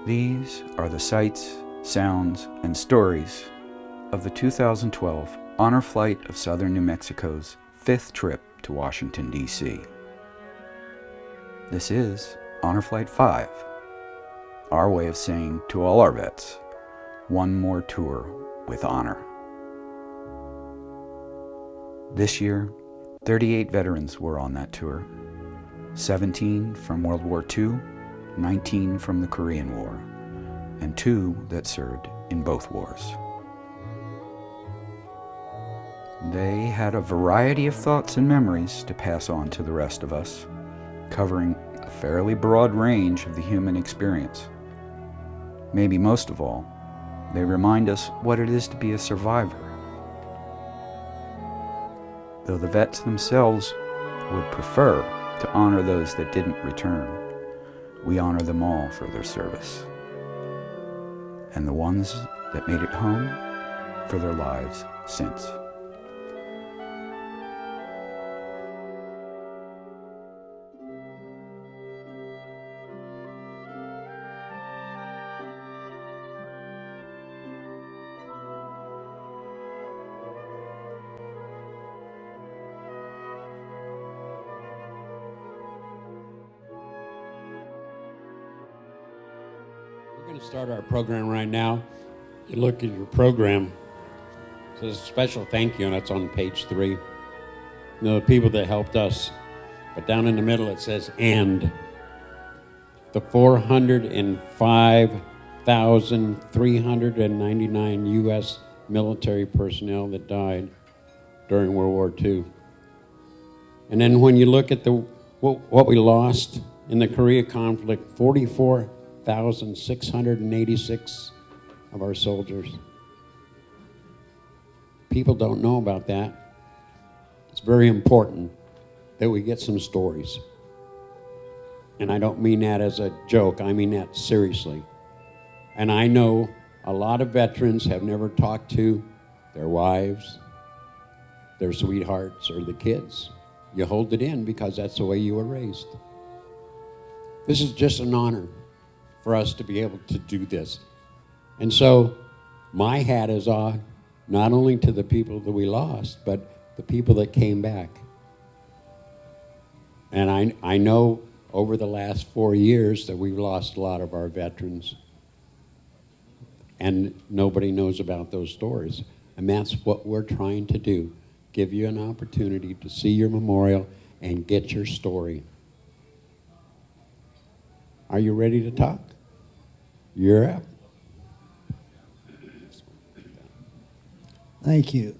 These are the sights, sounds, and stories of the 2012 Honor Flight of Southern New Mexico's 5th trip to Washington, D.C. This is Honor Flight 5, our way of saying to all our vets, one more tour with honor. This year, 38 veterans were on that tour, 17 from World War II, 19 from the Korean War, and 2 that served in both wars. They had a variety of thoughts and memories to pass on to the rest of us, covering a fairly broad range of the human experience. Maybe most of all, they remind us what it is to be a survivor. Though the vets themselves would prefer to honor those that didn't return, we honor them all for their service, and the ones that made it home for their lives since. We're going to start our program right now. You look at your program, it says special thank you, and that's on page 3. You know, the people that helped us. But down in the middle it says, and the 405,399 U.S. military personnel that died during World War II. And then when you look at what we lost in the Korea conflict, 44,686 of our soldiers. People don't know about that. It's very important that we get some stories. And I don't mean that as a joke, I mean that seriously. And I know a lot of veterans have never talked to their wives, their sweethearts, or the kids. You hold it in because that's the way you were raised. This is just an honor for us to be able to do this. And so my hat is on not only to the people that we lost, but the people that came back. And I know over the last 4 years that we've lost a lot of our veterans, and nobody knows about those stories. And that's what we're trying to do, give you an opportunity to see your memorial and get your story. Are you ready to talk? You're up. Thank you.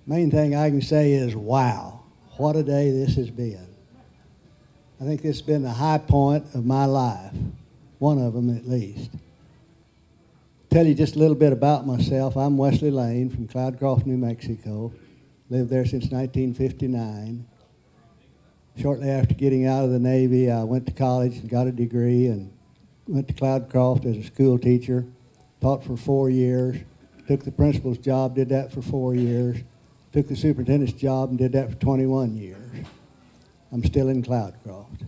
Main thing I can say is, wow, what a day this has been. I think this has been the high point of my life, one of them at least. Tell you just a little bit about myself. I'm Wesley Lane from Cloudcroft, New Mexico. Lived there since 1959. Shortly after getting out of the Navy, I went to college and got a degree and went to Cloudcroft as a school teacher, taught for 4 years, took the principal's job, did that for 4 years, took the superintendent's job and did that for 21 years. I'm still in Cloudcroft.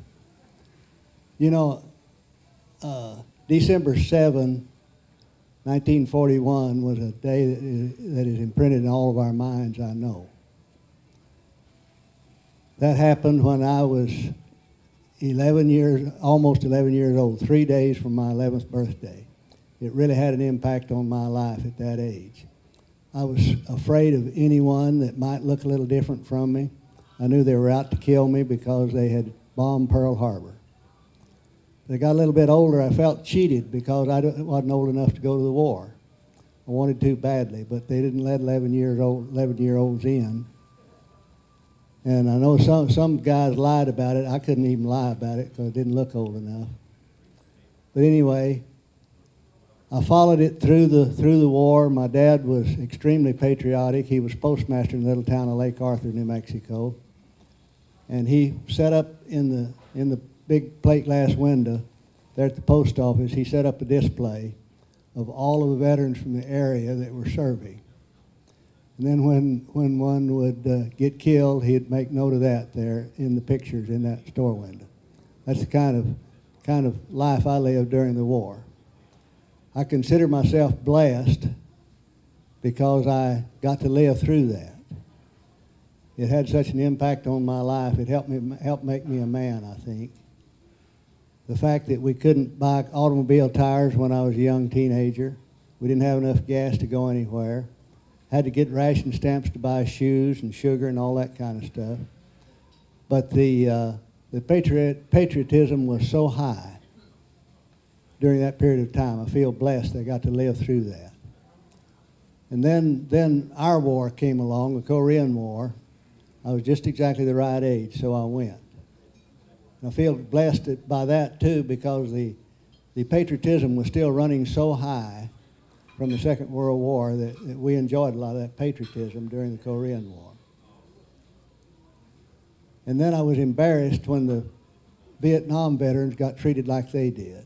You know, December 7, 1941 was a day that is imprinted in all of our minds, I know. That happened when I was almost 11 years old, 3 days from my 11th birthday. It really had an impact on my life at that age. I was afraid of anyone that might look a little different from me. I knew they were out to kill me because they had bombed Pearl Harbor. As I got a little bit older, I felt cheated because I wasn't old enough to go to the war. I wanted to badly, but they didn't let 11-year-olds in. And I know some guys lied about it. I couldn't even lie about it because I didn't look old enough. But anyway, I followed it through the war. My dad was extremely patriotic. He was postmaster in the little town of Lake Arthur, New Mexico. And he set up in the big plate glass window there at the post office, he set up a display of all of the veterans from the area that were serving. And then when one would get killed, he'd make note of that there in the pictures in that store window. That's the kind of kind of life I lived during the war. I consider myself blessed because I got to live through that. It had such an impact on my life. It helped make me a man, I think. The fact that we couldn't buy automobile tires when I was a young teenager. We didn't have enough gas to go anywhere. Had to get ration stamps to buy shoes and sugar and all that kind of stuff. But the patriotism was so high during that period of time. I feel blessed I got to live through that. And then our war came along, the Korean War. I was just exactly the right age, so I went. And I feel blessed by that too, because the patriotism was still running so high from the Second World War that we enjoyed a lot of that patriotism during the Korean War. And then I was embarrassed when the Vietnam veterans got treated like they did.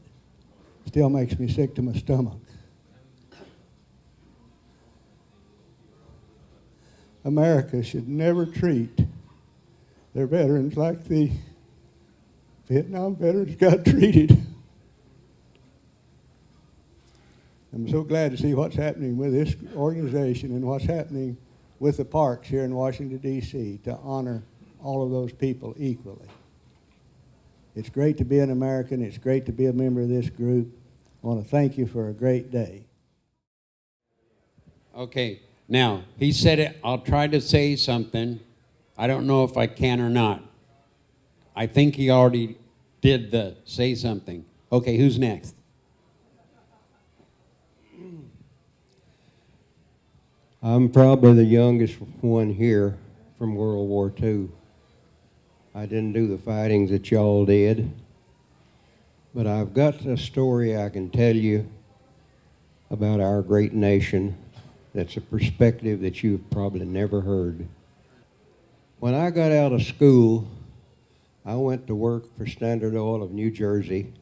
Still makes me sick to my stomach. America should never treat their veterans like the Vietnam veterans got treated. I'm so glad to see what's happening with this organization and what's happening with the parks here in Washington, D.C. to honor all of those people equally. It's great to be an American. It's great to be a member of this group. I want to thank you for a great day. Okay, now, he said it. I'll try to say something. I don't know if I can or not. I think he already did the say something. Okay, who's next? I'm probably the youngest one here from World War II. I didn't do the fightings that y'all did, but I've got a story I can tell you about our great nation that's a perspective that you've probably never heard. When I got out of school, I went to work for Standard Oil of New Jersey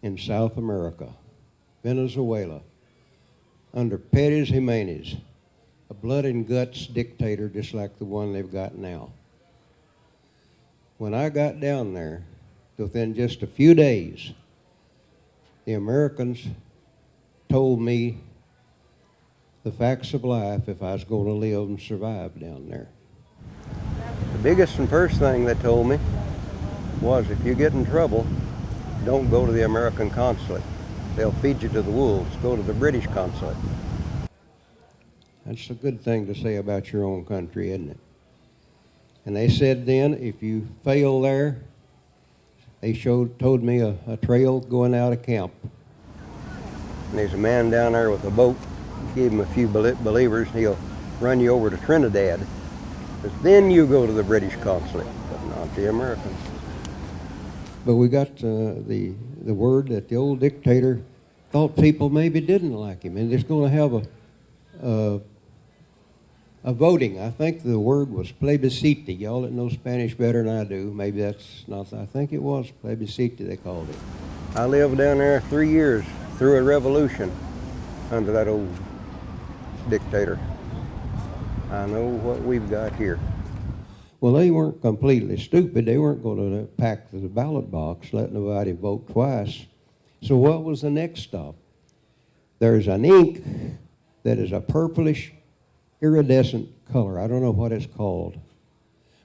in South America, Venezuela, under Pérez Jiménez, a blood and guts dictator just like the one they've got now. When I got down there, within just a few days, the Americans told me the facts of life if I was going to live and survive down there. The biggest and first thing they told me was if you get in trouble, don't go to the American consulate. They'll feed you to the wolves. Go to the British consulate. That's a good thing to say about your own country, isn't it? And they said then, if you fail there, they told me a trail going out of camp. And there's a man down there with a boat. Gave him a few believers, and he'll run you over to Trinidad. But then you go to the British consulate, but not the Americans. But we got the word that the old dictator thought people maybe didn't like him, and he's going to have a voting. I think the word was plebiscite. Y'all that know Spanish better than I do, maybe that's not, I think it was plebiscite they called it. I lived down there 3 years through a revolution under that old dictator. I know what we've got here. Well, they weren't completely stupid. They weren't going to pack the ballot box, let nobody vote twice. So what was the next stop? There's an ink that is a purplish, iridescent color. I don't know what it's called.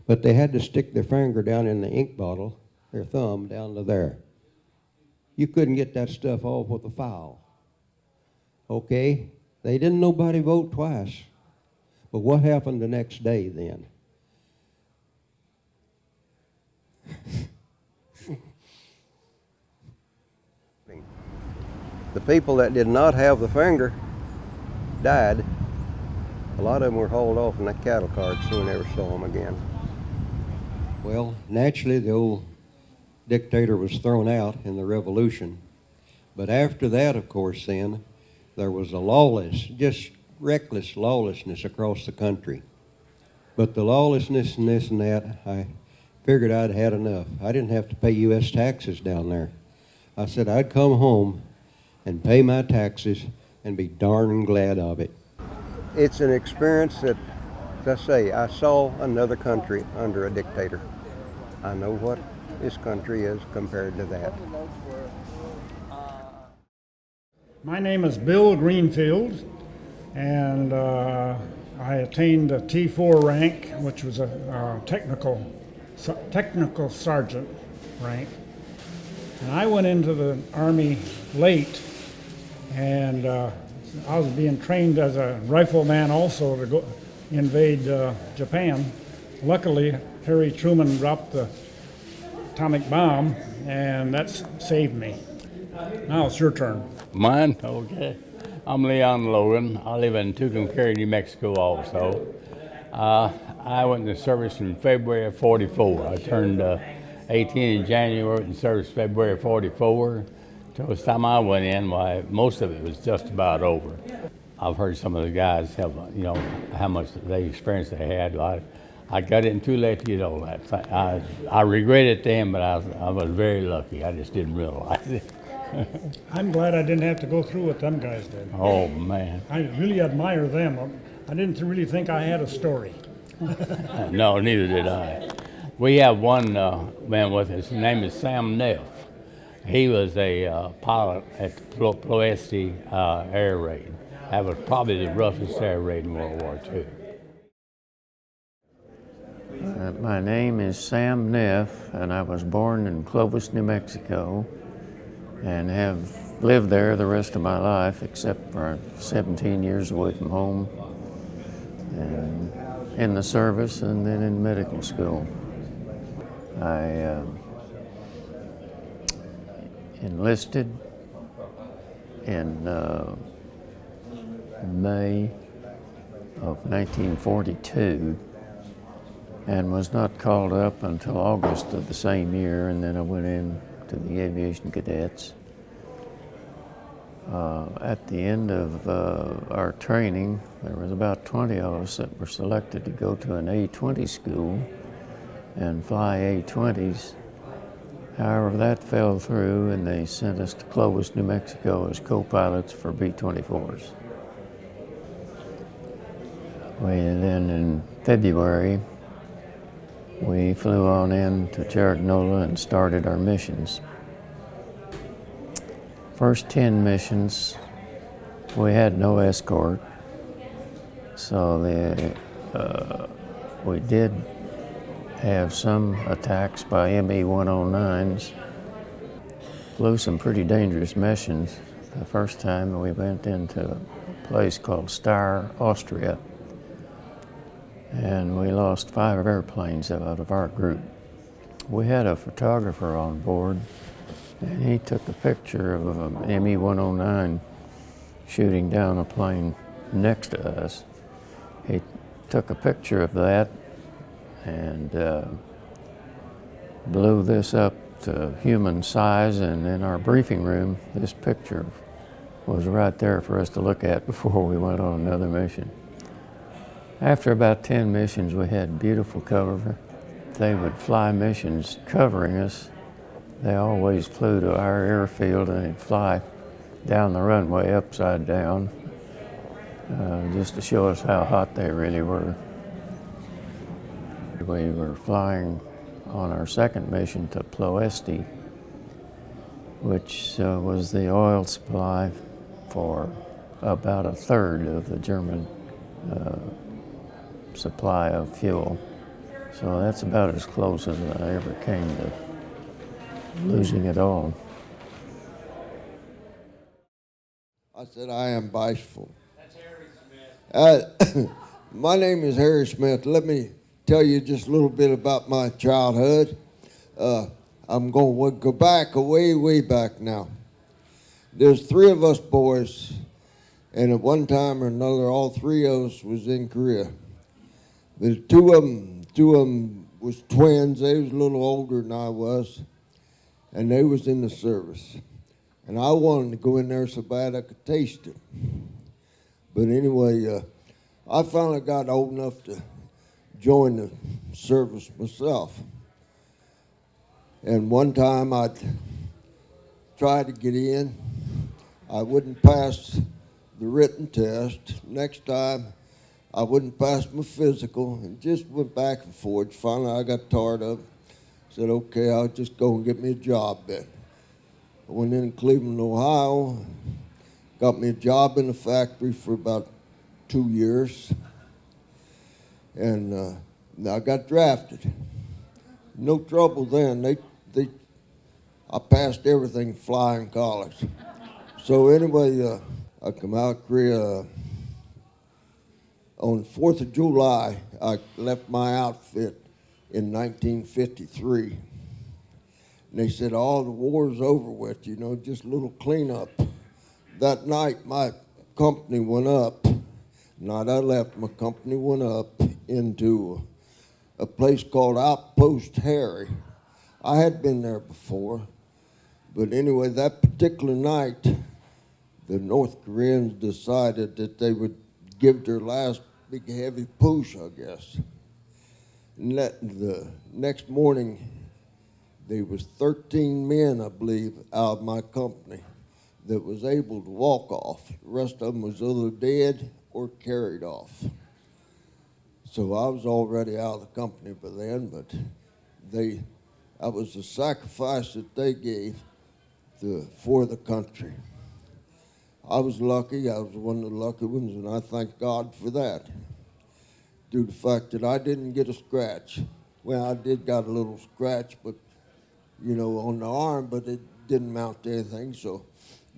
But they had to stick their finger down in the ink bottle, their thumb down to there. You couldn't get that stuff off with a file. Okay? They didn't nobody vote twice. But what happened the next day then? The people that did not have the finger died. A lot of them were hauled off in that cattle cart, so we never saw them again. Well, naturally, the old dictator was thrown out in the revolution. But after that, of course, then, there was a just reckless lawlessness across the country. But the lawlessness and this and that, I figured I'd had enough. I didn't have to pay U.S. taxes down there. I said I'd come home and pay my taxes and be darn glad of it. It's an experience that, as I say, I saw another country under a dictator. I know what this country is compared to that. My name is Bill Greenfield, and I attained the T4 rank, which was a technical sergeant rank. And I went into the Army late, and I was being trained as a rifleman also to go invade Japan. Luckily, Harry Truman dropped the atomic bomb, and that's saved me. Now it's your turn. Mine? Okay. I'm Leon Logan. I live in Tucumcari, New Mexico also. I went into service in February of 44. I turned 18 in January and service February of 44. So the time I went in, why, most of it was just about over. I've heard some of the guys have, how much they experience they had. I got in too late to get all that. I regret it then, but I was very lucky. I just didn't realize it. I'm glad I didn't have to go through what them guys did. Oh, man. I really admire them. I didn't really think I had a story. No, neither did I. We have one man with us. His name is Sam Neff. He was a pilot at the Ploesti air raid. That was probably the roughest air raid in World War II. My name is Sam Neff, and I was born in Clovis, New Mexico, and have lived there the rest of my life, except for 17 years away from home, and in the service, and then in medical school. I enlisted in May of 1942 and was not called up until August of the same year, and then I went in to the aviation cadets. At the end of our training, there was about 20 of us that were selected to go to an A-20 school and fly A-20s. However, that fell through, and they sent us to Clovis, New Mexico as co-pilots for B-24s. Then in February, we flew on in to Cherignola and started our missions. First 10 missions, we had no escort, so we did have some attacks by ME-109s. Flew some pretty dangerous missions. The first time we went into a place called Steyr, Austria, and we lost 5 airplanes out of our group. We had a photographer on board, and he took a picture of an ME-109 shooting down a plane next to us. He took a picture of that and blew this up to human size, and in our briefing room, this picture was right there for us to look at before we went on another mission. After about 10 missions, we had beautiful cover. They would fly missions covering us. They always flew to our airfield, and they'd fly down the runway upside down, just to show us how hot they really were. We were flying on our second mission to Ploesti, which was the oil supply for about a third of the German supply of fuel. So that's about as close as I ever came to losing it all. I said, I am bashful. That's Harry Smith. My name is Harry Smith. Let me tell you just a little bit about my childhood. I'm going to go back, way back now. There's 3 of us boys, and at one time or another, all 3 of us was in Korea. There's 2 of them was twins. They was a little older than I was, and they was in the service. And I wanted to go in there so bad I could taste it. But anyway, I finally got old enough to join the service myself. And one time I tried to get in. I wouldn't pass the written test. Next time, I wouldn't pass my physical, and just went back and forth. Finally, I got tired of it. Said, okay, I'll just go and get me a job then. I went in Cleveland, Ohio, got me a job in the factory for about 2 years, and I got drafted. No trouble then. I passed everything flying colors. So anyway, I come out of Korea on the 4th of July. I left my outfit in 1953. And they said, all the war's over with, just a little cleanup. That night, my company went up. Night I left, my company went up into a place called Outpost Harry. I had been there before. But anyway, that particular night, the North Koreans decided that they would give their last big heavy push, I guess. And the next morning, there was 13 men, I believe, out of my company that was able to walk off. The rest of them was either dead or carried off. So I was already out of the company by then, but that was the sacrifice that they gave for the country. I was lucky. I was one of the lucky ones, and I thank God for that. Due to the fact that I didn't get a scratch. Well, I did got a little scratch, but on the arm, but it didn't mount to anything. So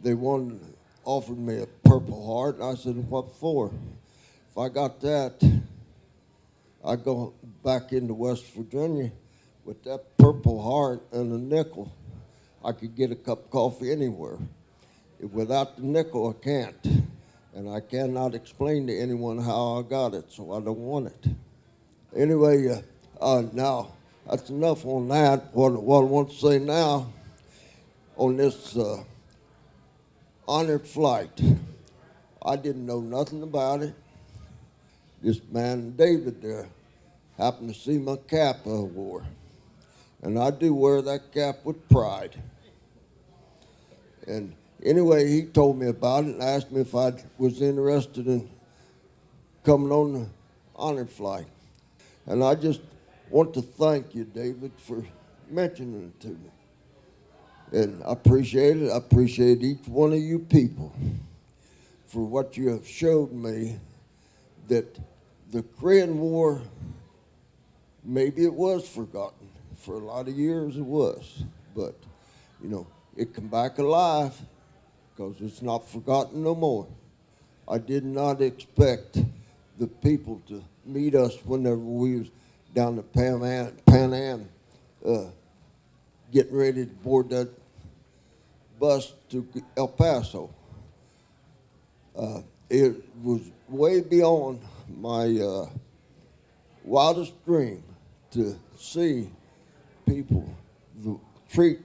they offered me a Purple Heart, and I said, "What for? If I got that, I'd go back into West Virginia with that Purple Heart and a nickel. I could get a cup of coffee anywhere. Without the nickel, I can't. And I cannot explain to anyone how I got it, so I don't want it." Anyway, now, that's enough on that. What I want to say now, on this honored flight, I didn't know nothing about it. This man, David, there, happened to see my cap I wore. And I do wear that cap with pride. And anyway, he told me about it and asked me if I was interested in coming on the honored flight. And I just want to thank you, David, for mentioning it to me. And I appreciate it. I appreciate each one of you people for what you have showed me, that the Korean War, maybe it was forgotten. For a lot of years it was. But, it come back alive because it's not forgotten no more. I did not expect the people to meet us whenever we was down at Pan Am getting ready to board that bus to El Paso. It was way beyond my wildest dream to see people treat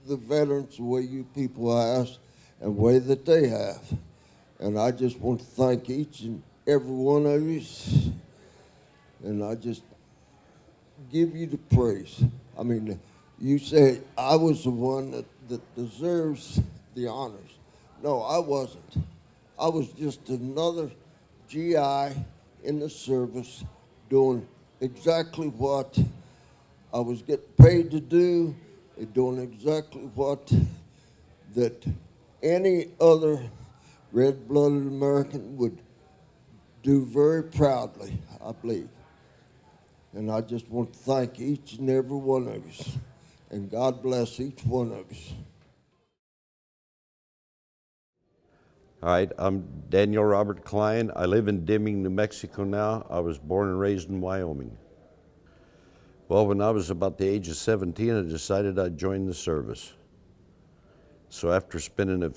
the veterans the way you people ask and the way that they have. And I just want to thank each and every one of you. And I just give you the praise. I mean, you say I was the one that deserves the honors. No, I wasn't. I was just another GI in the service doing exactly what I was getting paid to do, and doing exactly what that any other red-blooded American would do very proudly, I believe. And I just want to thank each and every one of you. And God bless each one of you. All right, I'm Daniel Robert Klein. I live in Deming, New Mexico now. I was born and raised in Wyoming. Well, when I was about the age of 17, I decided I'd join the service. So after spending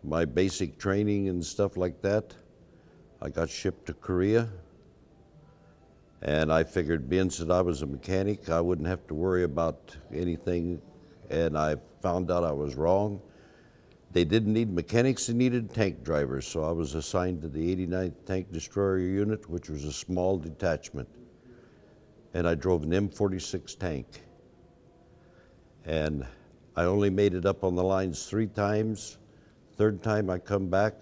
my basic training and stuff like that, I got shipped to Korea. And I figured, being that I was a mechanic, I wouldn't have to worry about anything. And I found out I was wrong. They didn't need mechanics, they needed tank drivers. So I was assigned to the 89th Tank Destroyer Unit, which was a small detachment. And I drove an M46 tank. And I only made it up on the lines 3 times. Third time I come back,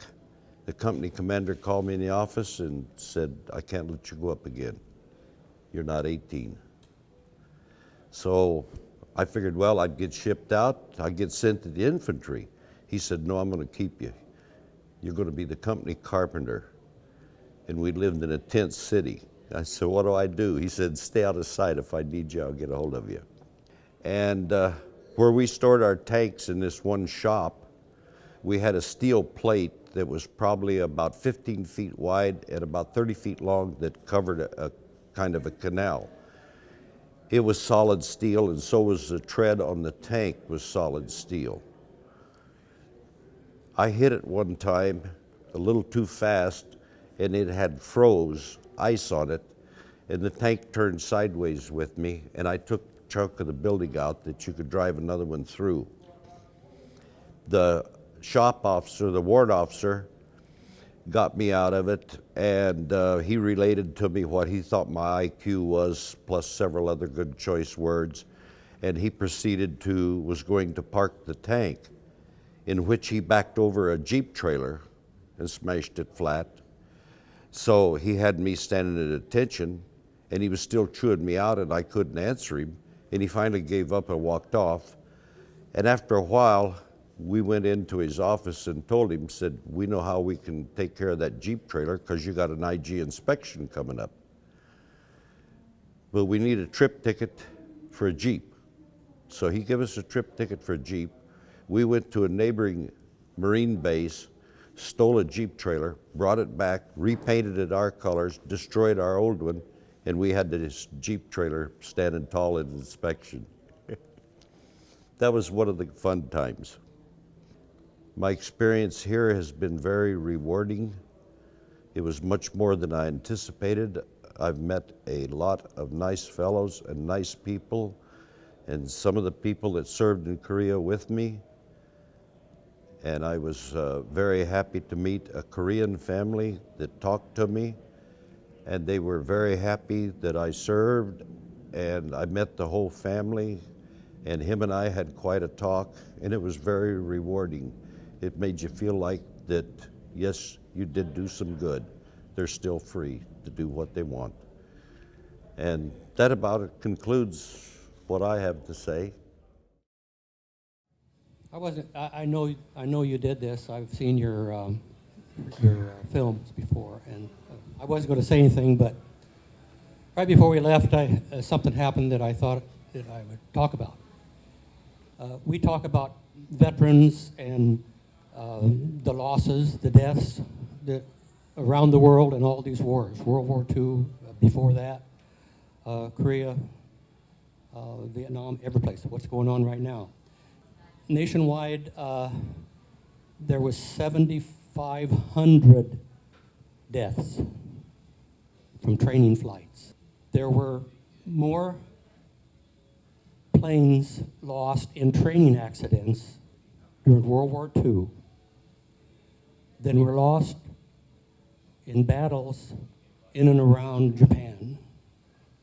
the company commander called me in the office and said, "I can't let you go up again. You're not 18. So I figured, well, I'd get shipped out, I'd get sent to the infantry. He said, no, I'm going to keep you. You're going to be the company carpenter. And we lived in a tent city. I said, what do I do? He said, stay out of sight. If I need you, I'll get a hold of you. And where we stored our tanks in this one shop, we had a steel plate that was probably about 15 feet wide and about 30 feet long that covered a kind of a canal. It was solid steel, and so was the tread on the tank was solid steel. I hit it one time a little too fast, and it had froze ice on it, and the tank turned sideways with me, and I took a chunk of the building out that you could drive another one through. The shop officer, the warrant officer, got me out of it, and he related to me what he thought my IQ was, plus several other good choice words, and he was going to park the tank, in which he backed over a Jeep trailer and smashed it flat. So he had me standing at attention, and he was still chewing me out, and I couldn't answer him, and he finally gave up and walked off. And after a while, we went into his office and told him, said, we know how we can take care of that Jeep trailer because you got an IG inspection coming up. But we need a trip ticket for a Jeep. So he gave us a trip ticket for a Jeep. We went to a neighboring Marine base, stole a Jeep trailer, brought it back, repainted it our colors, destroyed our old one, and we had this Jeep trailer standing tall in inspection. That was one of the fun times. My experience here has been very rewarding. It was much more than I anticipated. I've met a lot of nice fellows and nice people, and some of the people that served in Korea with me. And I was very happy to meet a Korean family that talked to me, and they were very happy that I served, and I met the whole family, and him and I had quite a talk, and it was very rewarding. It made you feel like that, yes, you did do some good. They're still free to do what they want. And that about concludes what I have to say. I know you did this. I've seen your films before, and I wasn't going to say anything, but right before we left, something happened that I thought that I would talk about. We talk about veterans and the losses, the deaths that around the world in all these wars, World War II, before that, Korea, Vietnam, every place, what's going on right now. Nationwide, there was 7,500 deaths from training flights. There were more planes lost in training accidents during World War II than were lost in battles in and around Japan.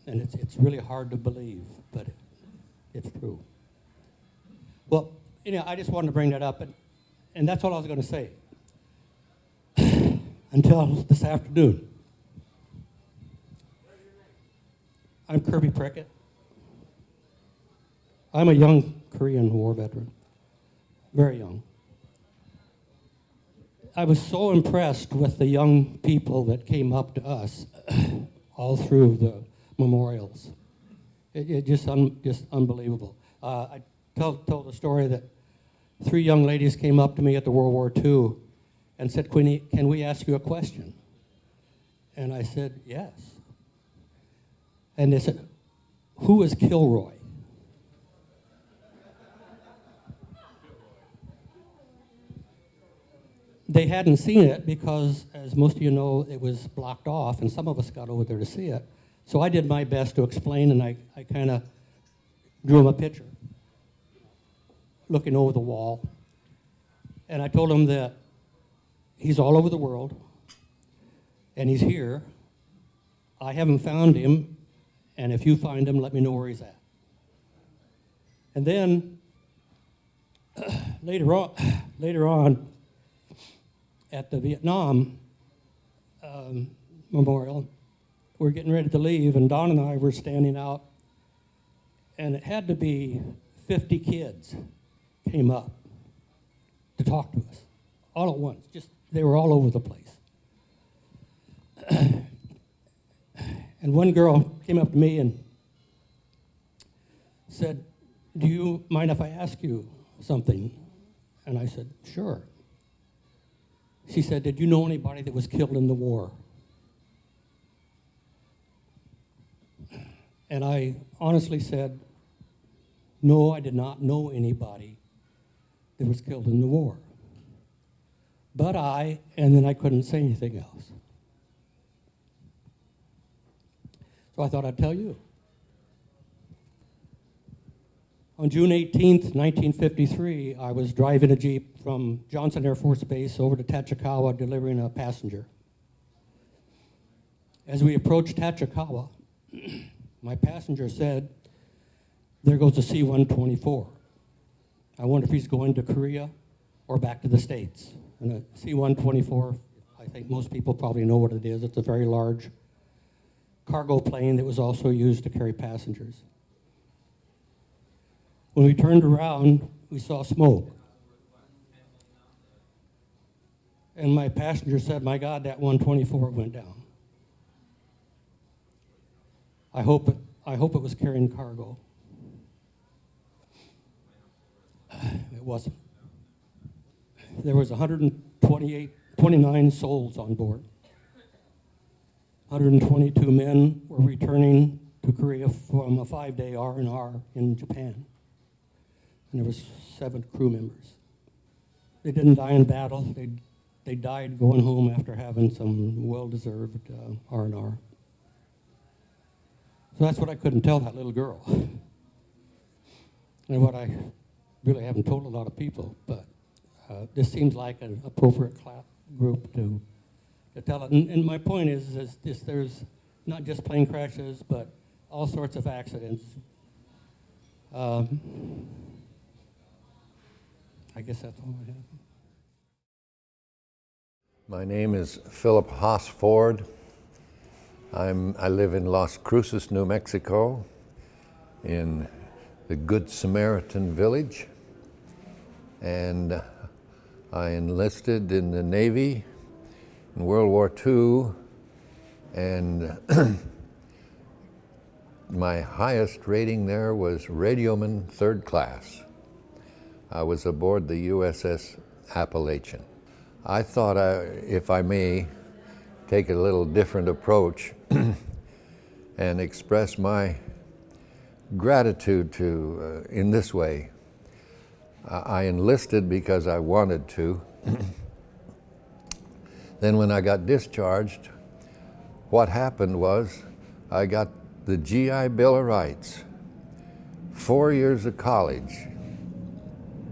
And it's really hard to believe, but it's true. Well, I just wanted to bring that up, and that's all I was going to say until this afternoon. I'm Kirby Prickett. I'm a young Korean War veteran, very young. I was so impressed with the young people that came up to us all through the memorials. It just unbelievable. I told the story that 3 young ladies came up to me at the World War II and said, "Queenie, can we ask you a question?" And I said, yes. And they said, "Who is Kilroy?" They hadn't seen it because, as most of you know, it was blocked off, and some of us got over there to see it. So I did my best to explain, and I kind of drew him a picture, looking over the wall. And I told him that he's all over the world, and he's here. I haven't found him, and if you find him, let me know where he's at. And then later on, at the Vietnam memorial, we're getting ready to leave, and Don and I were standing out And it had to be 50 kids came up to talk to us all at once. Just they were all over the place. And one girl came up to me and said, "Do you mind if I ask you something?" And I said, "Sure." She said, "Did you know anybody that was killed in the war?" And I honestly said, "No, I did not know anybody that was killed in the war." But and then I couldn't say anything else. So I thought I'd tell you. On June 18th, 1953, I was driving a Jeep from Johnson Air Force Base over to Tachikawa delivering a passenger. As we approached Tachikawa, my passenger said, "There goes the C-124. I wonder if he's going to Korea or back to the States." And a C-124, I think most people probably know what it is. It's a very large cargo plane that was also used to carry passengers. When we turned around, we saw smoke. And my passenger said, "My God, that 124 went down. I hope it was carrying cargo." It wasn't. There was 29 souls on board. 122 men were returning to Korea from a 5-day R&R in Japan. And there was 7 crew members. They didn't die in battle. They died going home after having some well-deserved R&R. So that's what I couldn't tell that little girl. And what I really haven't told a lot of people, but this seems like an appropriate group to tell it. And my point is there's not just plane crashes, but all sorts of accidents. I guess that's all I have. My name is Philip Haas Ford. I live in Las Cruces, New Mexico, in the Good Samaritan Village, and I enlisted in the Navy in World War II, and my highest rating there was Radioman 3rd Class. I was aboard the USS Appalachian. I thought, if I may, take a little different approach and express my gratitude to, in this way. I enlisted because I wanted to. Then when I got discharged, what happened was I got the GI Bill of Rights, 4 years of college,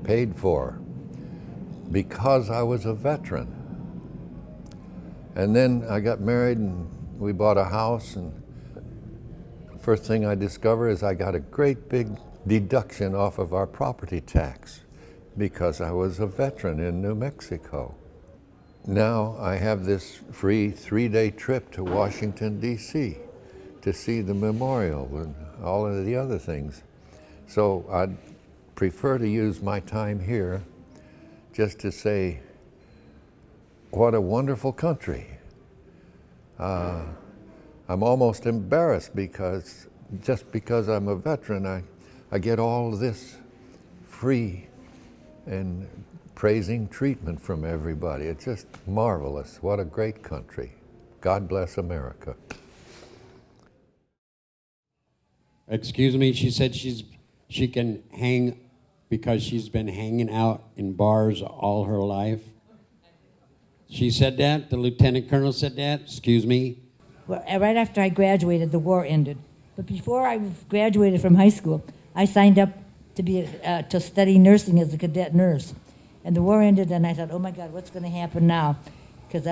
paid for, because I was a veteran. And then I got married and we bought a house, and first thing I discovered is I got a great big deduction off of our property tax because I was a veteran in New Mexico. Now I have this free 3-day trip to Washington, D.C. to see the memorial and all of the other things. So I'd prefer to use my time here just to say, what a wonderful country. I'm almost embarrassed because just because I'm a veteran, I get all this free and praising treatment from everybody. It's just marvelous. What a great country. God bless America. Excuse me, she said she can hang because she's been hanging out in bars all her life. She said that? The lieutenant colonel said that? Excuse me? Well, right after I graduated, the war ended. But before I graduated from high school, I signed up to study nursing as a cadet nurse. And the war ended, and I thought, oh my God, what's going to happen now? Because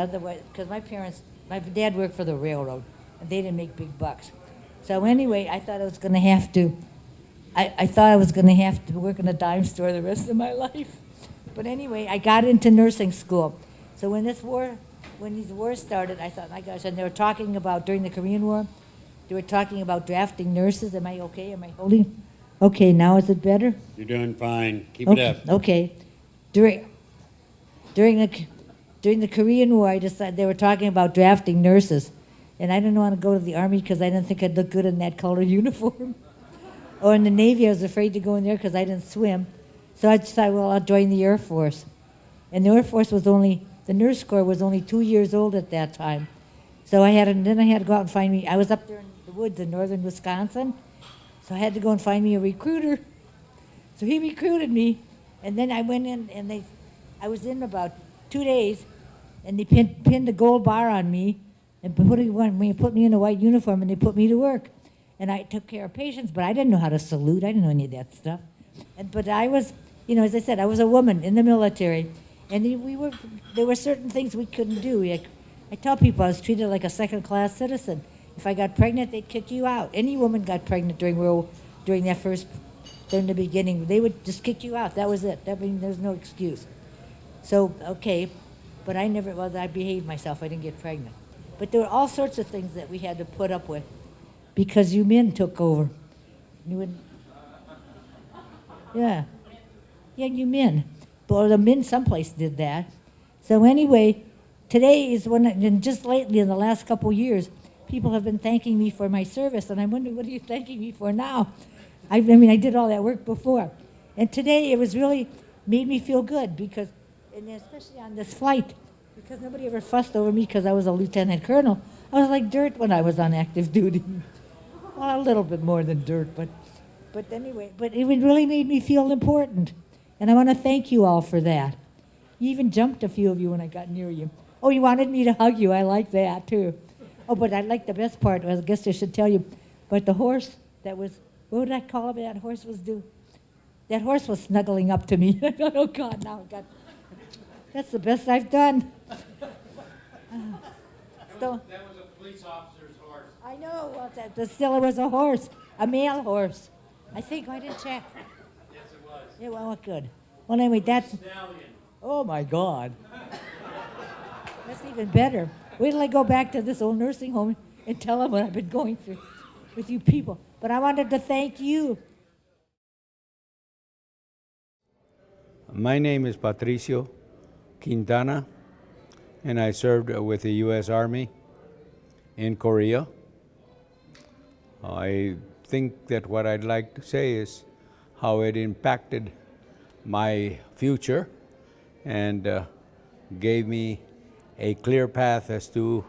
my dad worked for the railroad, and they didn't make big bucks. So anyway, I thought I was going to have to, I thought I was going to have to work in a dime store the rest of my life. But anyway, I got into nursing school. So when these wars started, I thought, my gosh, and they were talking about, during the Korean War, they were talking about drafting nurses. Am I okay? Am I holding? Okay, now is it better? You're doing fine. Keep Okay, it up. okay. During during the Korean War, I decided they were talking about drafting nurses, and I didn't want to go to the Army because I didn't think I'd look good in that color uniform. Or in the Navy, I was afraid to go in there because I didn't swim. So I decided, well, I'll join the Air Force. And the Air Force was only, the nurse corps was only 2 years old at that time. So then I had to go out and find me, I was up there in the woods in northern Wisconsin, so I had to go and find me a recruiter. So he recruited me, and then I went in, and I was in about 2 days, and they pinned a gold bar on me, and put me in a white uniform, and they put me to work. And I took care of patients, but I didn't know how to salute. I didn't know any of that stuff. But I was, as I said, I was a woman in the military, and there were certain things we couldn't do. Like, I tell people I was treated like a second-class citizen. If I got pregnant, they'd kick you out. Any woman got pregnant during the beginning, they would just kick you out. That was it. There's no excuse. So, okay, but I behaved myself. I didn't get pregnant. But there were all sorts of things that we had to put up with because you men took over. Yeah, you men. But the men someplace did that. So anyway, today is and just lately in the last couple years, people have been thanking me for my service, and I'm wondering, what are you thanking me for now? I did all that work before. And today it was really made me feel good because, and especially on this flight, because nobody ever fussed over me because I was a lieutenant colonel. I was like dirt when I was on active duty. Well, a little bit more than dirt, but anyway, but it really made me feel important. And I want to thank you all for that. You even jumped, a few of you, when I got near you. Oh, you wanted me to hug you. I like that, too. Oh, but I like the best part, I guess I should tell you, but the horse that was, what did I call him? That horse was snuggling up to me. I thought, oh, God, that's the best I've done. That was a police officer's horse. I know, but still it was a horse, a male horse. I think, I didn't check. Yes, it was. Yeah, well, good. Well, anyway, that's... Stallion. Oh, my God. That's even better. Wait till I go back to this old nursing home and tell them what I've been going through with you people. But I wanted to thank you. My name is Patricio Quintana, and I served with the U.S. Army in Korea. I think that what I'd like to say is how it impacted my future and gave me a clear path as to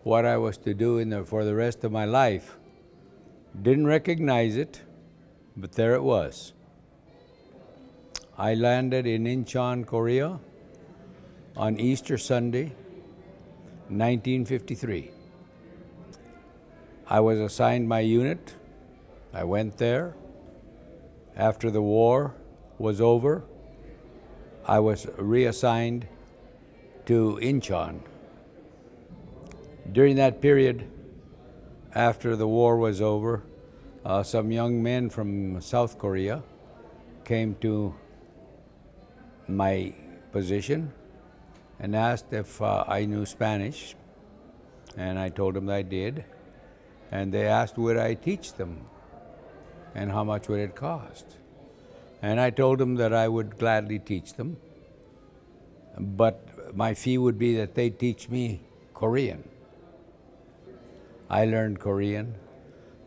what I was to do for the rest of my life. Didn't recognize it, but there it was. I landed in Incheon, Korea on Easter Sunday, 1953. I was assigned my unit. I went there. After the war was over, I was reassigned to Incheon. During that period, after the war was over, some young men from South Korea came to my position and asked if I knew Spanish, and I told them that I did. And they asked would I teach them and how much would it cost. And I told them that I would gladly teach them, but my fee would be that they teach me Korean. I learned Korean.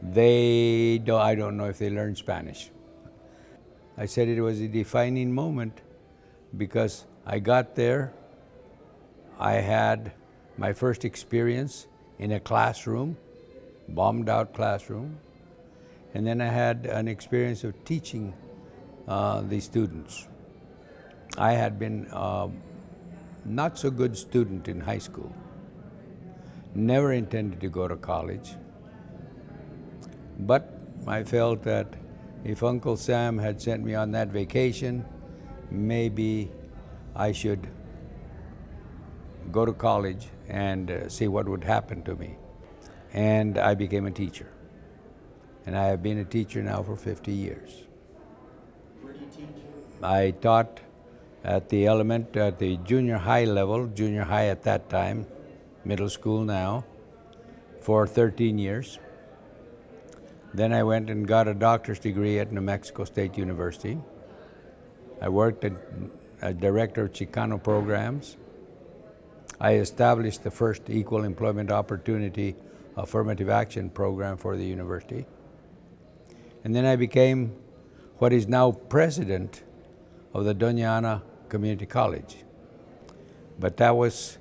I don't know if they learned Spanish. I said it was a defining moment because I got there, I had my first experience in a classroom, bombed out classroom, and then I had an experience of teaching the students. I had been not so good student in high school, never intended to go to college, but I felt that if Uncle Sam had sent me on that vacation, maybe I should go to college and see what would happen to me. And I became a teacher. And I have been a teacher now for 50 years. Where do you teach? I taught at the junior high level, junior high at that time, middle school now, for 13 years. Then I went and got a doctor's degree at New Mexico State University. I worked as director of Chicano programs. I established the first equal employment opportunity affirmative action program for the university. And then I became what is now president of the Doña Ana Community College. But that was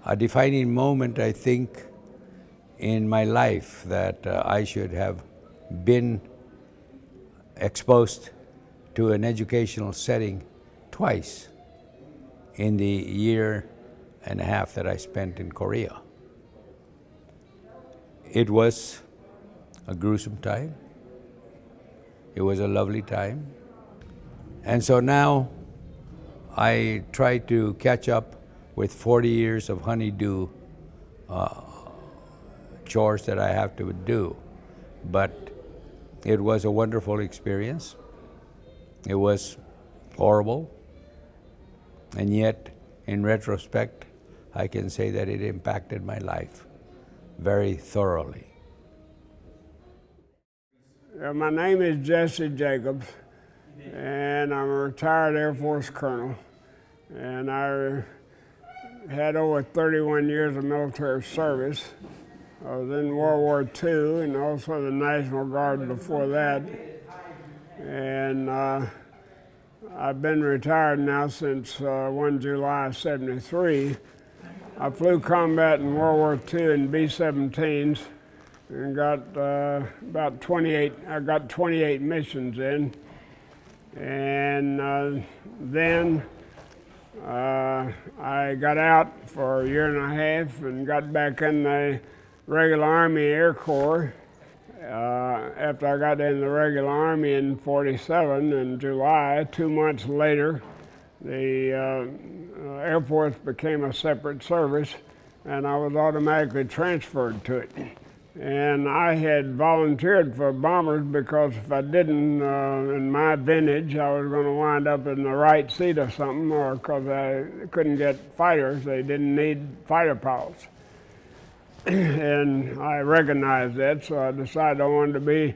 a defining moment, I think, in my life, that I should have been exposed to an educational setting twice in the year and a half that I spent in Korea. It was a gruesome time. It was a lovely time. And so now I try to catch up with 40 years of honeydew chores that I have to do. But it was a wonderful experience. It was horrible. And yet, in retrospect, I can say that it impacted my life very thoroughly. My name is Jesse Jacobs, and I'm a retired Air Force colonel. And I had over 31 years of military service. I was in World War II and also the National Guard before that. And I've been retired now since 1 July '73. I flew combat in World War II in B-17s and got about 28 missions in. And then I got out for a year and a half and got back in the regular Army Air Corps. After I got in the regular Army in '47 in July, 2 months later, the Air Force became a separate service, and I was automatically transferred to it. And I had volunteered for bombers because if I didn't, in my vintage, I was going to wind up in the right seat or something, or because I couldn't get fighters. They didn't need fighter pilots. And I recognized that, so I decided I wanted to be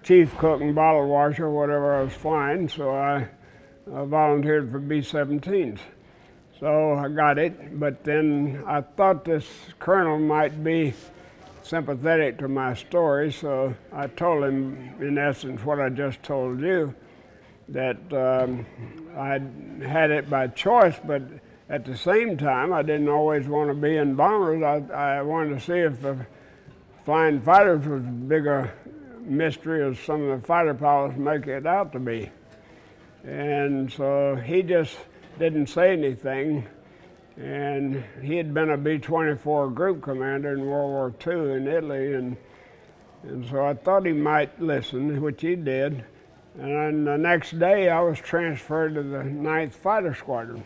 chief cook and bottle washer, whatever I was flying, so I volunteered for B-17s. So I got it, but then I thought this colonel might be sympathetic to my story, so I told him, in essence, what I just told you, that I had it by choice, but at the same time, I didn't always want to be in bombers. I wanted to see if flying fighters was as big a mystery as some of the fighter pilots make it out to be. And so he just didn't say anything. And he had been a B-24 group commander in World War II in Italy, and so I thought he might listen, which he did. And then the next day, I was transferred to the 9th Fighter Squadron.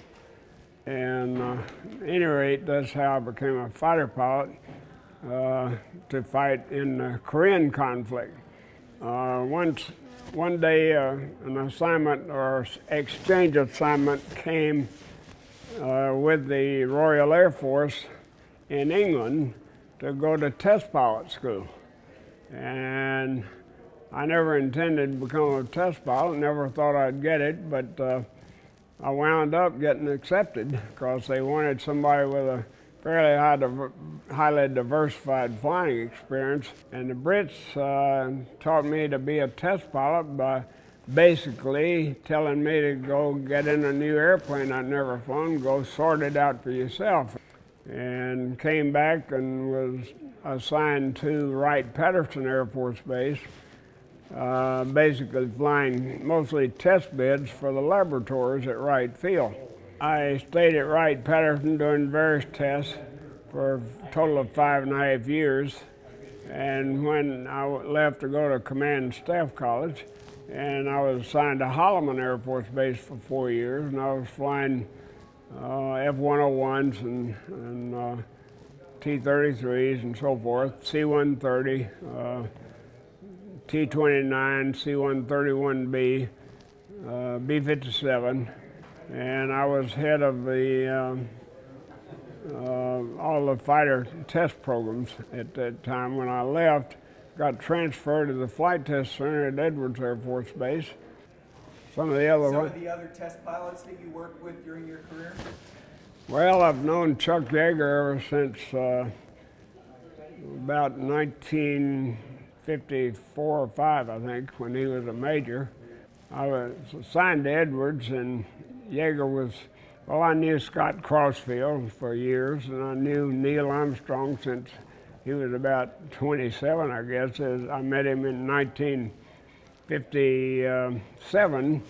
And at any rate, that's how I became a fighter pilot to fight in the Korean conflict. One day, an assignment or exchange assignment came with the Royal Air Force in England to go to test pilot school. And I never intended to become a test pilot, never thought I'd get it, but I wound up getting accepted because they wanted somebody with a fairly highly diversified flying experience. And the Brits taught me to be a test pilot by basically telling me to go get in a new airplane I'd never flown, go sort it out for yourself. And came back and was assigned to Wright-Patterson Air Force Base, basically flying mostly test beds for the laboratories at Wright Field. I stayed at Wright-Patterson doing various tests for a total of 5.5 years. And when I left to go to Command and Staff College, and I was assigned to Holloman Air Force Base for 4 years, and I was flying F-101s and T-33s and so forth, C-130, T-29, C-131B, B-57, and I was head of the all the fighter test programs at that time. When I left, got transferred to the flight test center at Edwards Air Force Base. Some of the other test pilots that you worked with during your career? Well, I've known Chuck Yeager ever since about 1954 or 5, I think, when he was a major. I was assigned to Edwards, and Yeager was, well, I knew Scott Crossfield for years, and I knew Neil Armstrong since he was about 27, I guess. I met him in 1957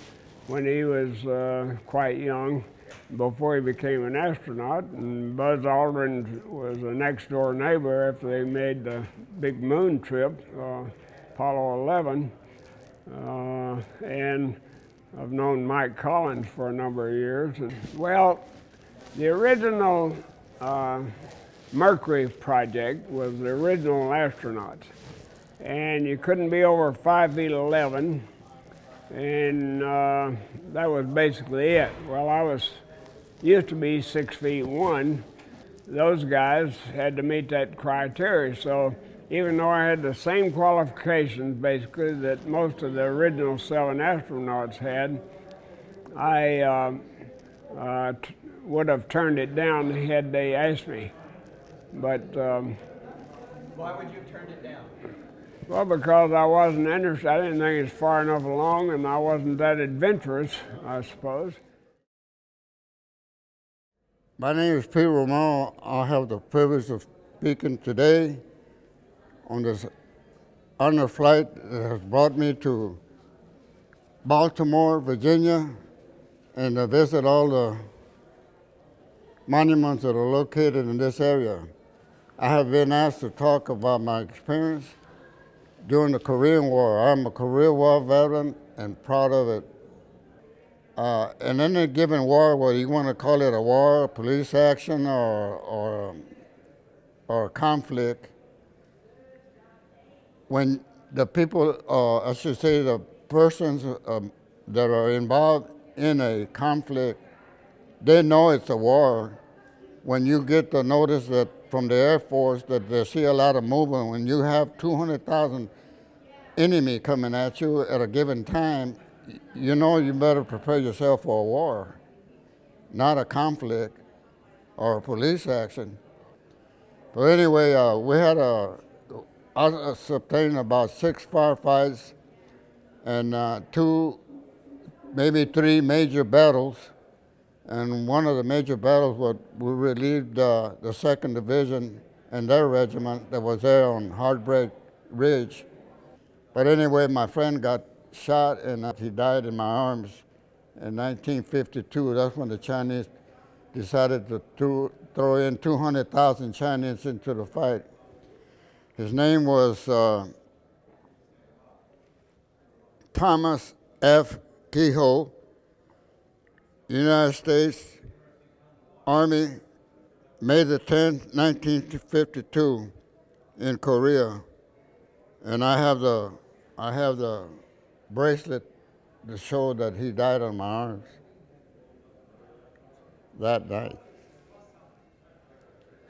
when he was quite young, before he became an astronaut. And Buzz Aldrin was a next door neighbor after they made the big moon trip, Apollo 11. And I've known Mike Collins for a number of years. And, well, the original Mercury project was the original astronauts. And you couldn't be over 5 feet 11. And that was basically it. Well, I used to be 6 feet 1. Those guys had to meet that criteria. So even though I had the same qualifications basically that most of the original 7 astronauts had, I would have turned it down had they asked me. But why would you have turned it down? Well, because I wasn't interested. I didn't think it was far enough along, and I wasn't that adventurous, I suppose. My name is Peter Romano. I have the privilege of speaking today on this honor flight that has brought me to Baltimore, Virginia, and to visit all the monuments that are located in this area. I have been asked to talk about my experience during the Korean War. I'm a Korean War veteran and proud of it. In any given war, whether you want to call it a war, a police action, or a conflict, when the people, I should say the persons that are involved in a conflict, they know it's a war. When you get the notice that from the Air Force that they see a lot of movement, when you have 200,000 enemy coming at you at a given time, you know you better prepare yourself for a war, not a conflict or a police action. But anyway, we had I sustained about 6 firefights and 2, maybe 3 major battles. And one of the major battles was we relieved the 2nd Division and their regiment that was there on Heartbreak Ridge. But anyway, my friend got shot and he died in my arms in 1952. That's when the Chinese decided to throw in 200,000 Chinese into the fight. His name was Thomas F. Kehoe, United States Army, May the 10th, 1952, in Korea. And I have the bracelet to show that he died on my arms that night.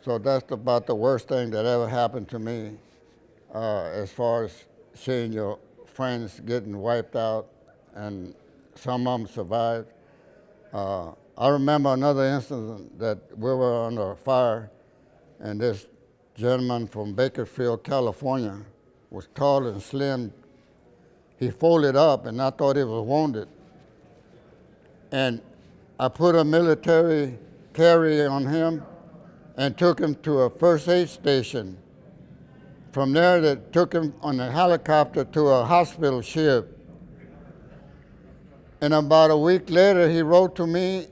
So that's about the worst thing that ever happened to me as far as seeing your friends getting wiped out, and some of them survived. I remember another incident that we were under fire, and this gentleman from Bakersfield, California, was tall and slim. He folded up, and I thought he was wounded. And I put a military carry on him and took him to a first aid station. From there, they took him on a helicopter to a hospital ship. And about a week later, he wrote to me,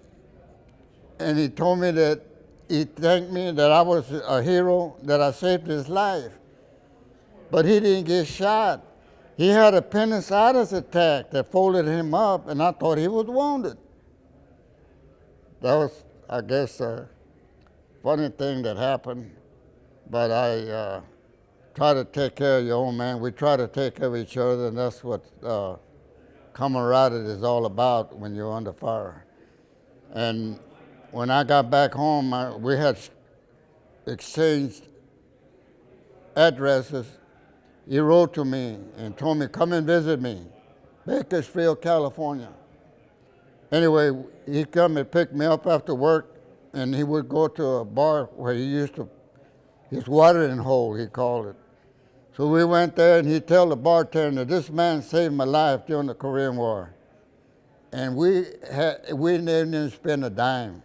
and he told me that he thanked me that I was a hero, that I saved his life. But he didn't get shot. He had a appendicitis attack that folded him up, and I thought he was wounded. That was, I guess, a funny thing that happened. But I try to take care of your own man. We try to take care of each other, and that's what camaraderie is all about when you're under fire. And when I got back home, we had exchanged addresses, He wrote to me and told me, come and visit me, Bakersfield, California. Anyway, he come and pick me up after work, and he would go to a bar where he used to, his watering hole, he called it. So we went there, and he'd tell the bartender, this man saved my life during the Korean War. And we didn't even spend a dime.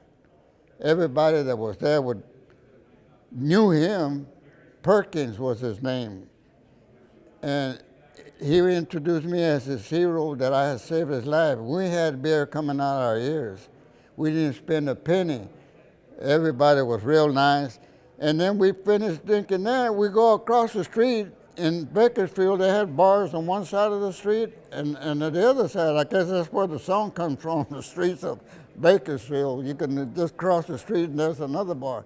Everybody that was there knew him. Perkins was his name. And he introduced me as his hero, that I had saved his life. We had beer coming out of our ears. We didn't spend a penny. Everybody was real nice. And then we finished drinking there. We go across the street in Bakersfield. They had bars on one side of the street, and on the other side, I guess that's where the song comes from, the streets of Bakersfield. You can just cross the street and there's another bar.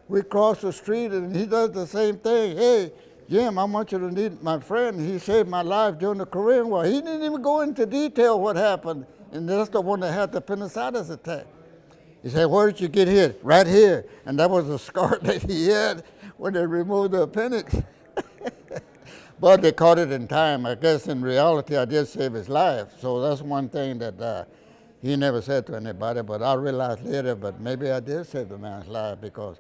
We cross the street and he does the same thing. Hey, Jim, I want you to meet my friend. He saved my life during the Korean War. He didn't even go into detail what happened, and that's the one that had the appendicitis attack. He said, where did you get hit? Right here. And that was the scar that he had when they removed the appendix. But they caught it in time. I guess in reality, I did save his life. So that's one thing that he never said to anybody, but I realized later, but maybe I did save the man's life because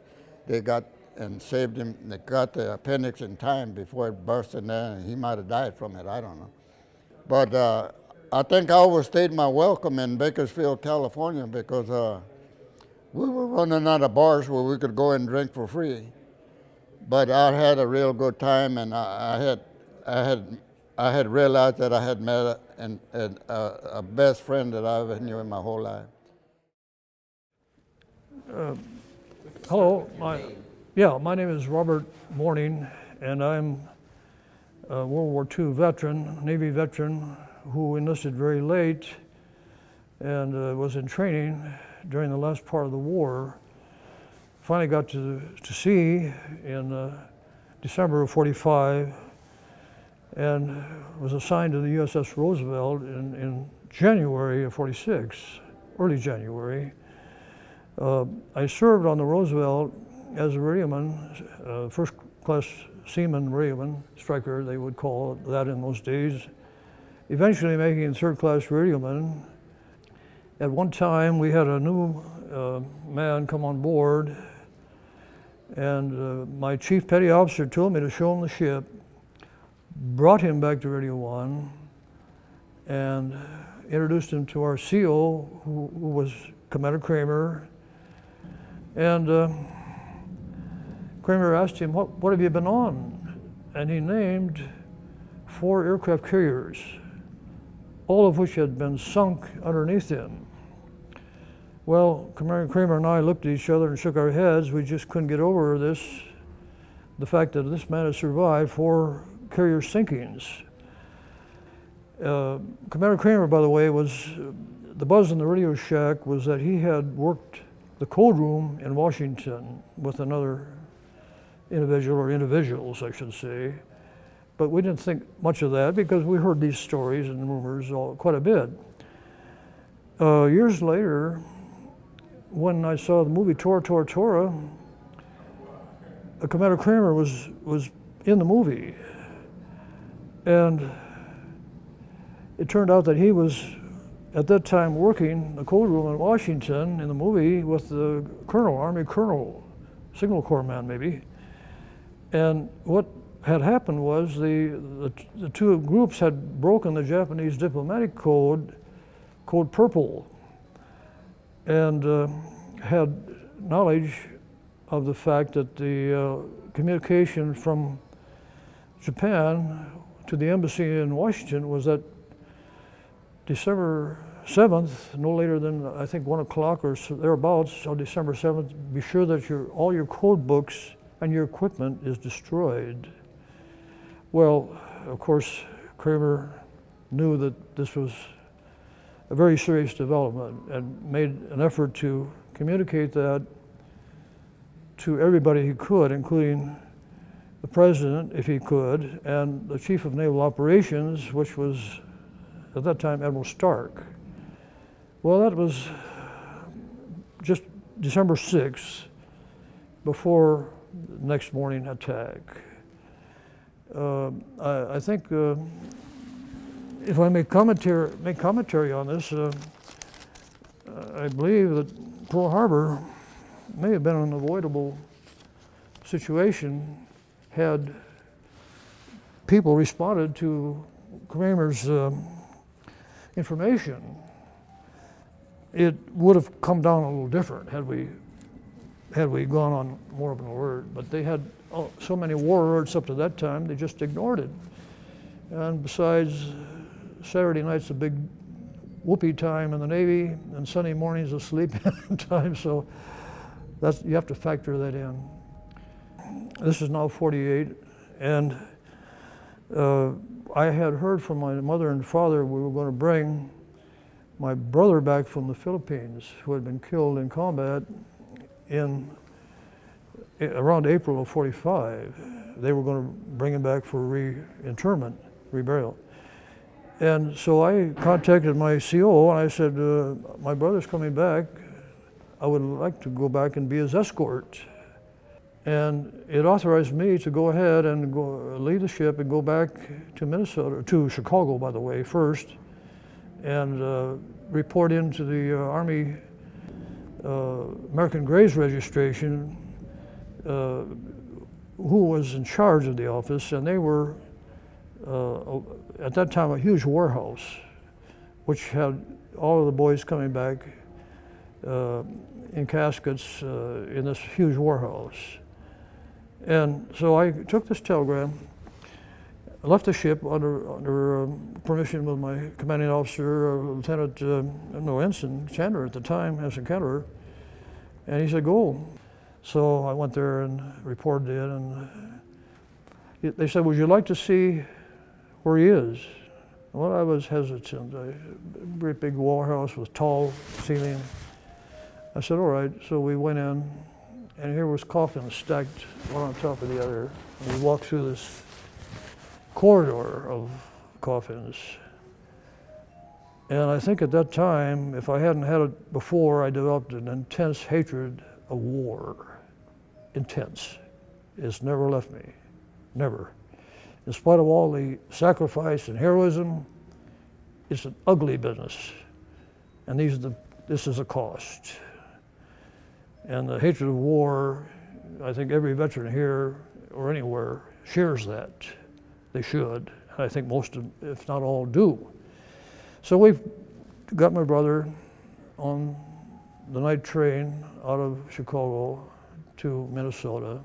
they got and saved him. They got the appendix in time before it burst in there, and he might have died from it. I don't know. But I think I overstayed my welcome in Bakersfield, California, because we were running out of bars where we could go and drink for free. But I had a real good time, and I had realized that I had met a best friend that I ever knew in my whole life. Hello, my name is Robert Morning, and I'm a World War II veteran, Navy veteran, who enlisted very late and was in training during the last part of the war. Finally got to sea in December of '45 and was assigned to the USS Roosevelt in January of '46, early January. I served on the Roosevelt as a radioman, first class seaman radioman, striker they would call it that in those days, eventually making third class radioman. At one time we had a new man come on board, and my chief petty officer told me to show him the ship, brought him back to Radio 1, and introduced him to our CO, who was Commander Kramer. And Kramer asked him, what have you been on? And he named 4 aircraft carriers, all of which had been sunk underneath him. Well, Commander Kramer and I looked at each other and shook our heads. We just couldn't get over the fact that this man had survived 4 carrier sinkings. Commander Kramer, by the way, the buzz in the Radio Shack was that he had worked the code room in Washington with another individual, or individuals, I should say. But we didn't think much of that because we heard these stories and rumors quite a bit. Years later, when I saw the movie Tora, Tora, Tora, Commander Kramer was in the movie. And it turned out that he was, at that time, working the code room in Washington in the movie with the colonel, Army colonel, Signal Corps man maybe. And what had happened was the 2 groups had broken the Japanese diplomatic code, Code Purple, and had knowledge of the fact that the communication from Japan to the embassy in Washington was that December 7th, no later than I think 1 o'clock or thereabouts on December 7th, be sure that all your code books and your equipment is destroyed. Well, of course, Kramer knew that this was a very serious development and made an effort to communicate that to everybody he could, including the president, if he could, and the chief of naval operations, which was at that time Admiral Stark. Well, that was just December 6th, before the next morning attack. I think if I make commentary on this, I believe that Pearl Harbor may have been an avoidable situation had people responded to Kramer's information. It would have come down a little different had we gone on more of an alert. But they had so many war alerts up to that time, they just ignored it. And besides, Saturday night's a big whoopee time in the Navy, and Sunday morning's a sleep-in time, so you have to factor that in. This is now 48, and I had heard from my mother and father we were going to bring my brother back from the Philippines, who had been killed in combat around April of 45. They were going to bring him back for reinterment, reburial. And so I contacted my CO and I said, my brother's coming back. I would like to go back and be his escort. And it authorized me to go ahead and leave the ship and go back to Minnesota, to Chicago, by the way, first, and report into the Army American Graves Registration, who was in charge of the office, and they were, at that time, a huge warehouse, which had all of the boys coming back in caskets in this huge warehouse. And so I took this telegram, left the ship under permission with my commanding officer, Ensign Chandler at the time, Ensign Chandler, and he said, go. So I went there and reported it, and they said, would you like to see where he is? Well, I was hesitant. A great big warehouse with tall ceiling. I said, all right. So we went in, and here was coffins stacked one on top of the other. And we walked through this corridor of coffins. And I think at that time, if I hadn't had it before, I developed an intense hatred of war. Intense. It's never left me, never. In spite of all the sacrifice and heroism, it's an ugly business. And this is a cost. And the hatred of war, I think every veteran here or anywhere shares that. They should. I think most, if not all, do. So we got my brother on the night train out of Chicago to Minnesota.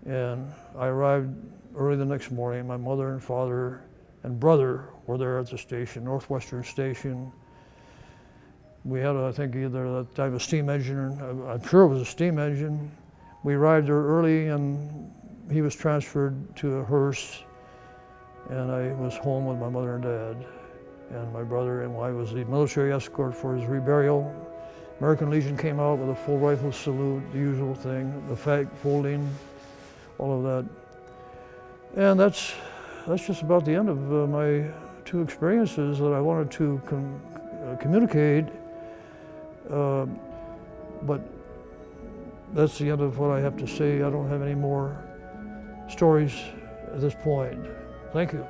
And I arrived early the next morning. My mother and father and brother were there at the station, Northwestern Station. We had, I think, either that time a steam engine, I'm sure it was a steam engine. We arrived there early, and he was transferred to a hearse, and I was home with my mother and dad. And my brother and I was the military escort for his reburial. American Legion came out with a full rifle salute, the usual thing, the flag folding, all of that. And that's just about the end of my two experiences that I wanted to communicate. But that's the end of what I have to say. I don't have any more stories at this point. Thank you.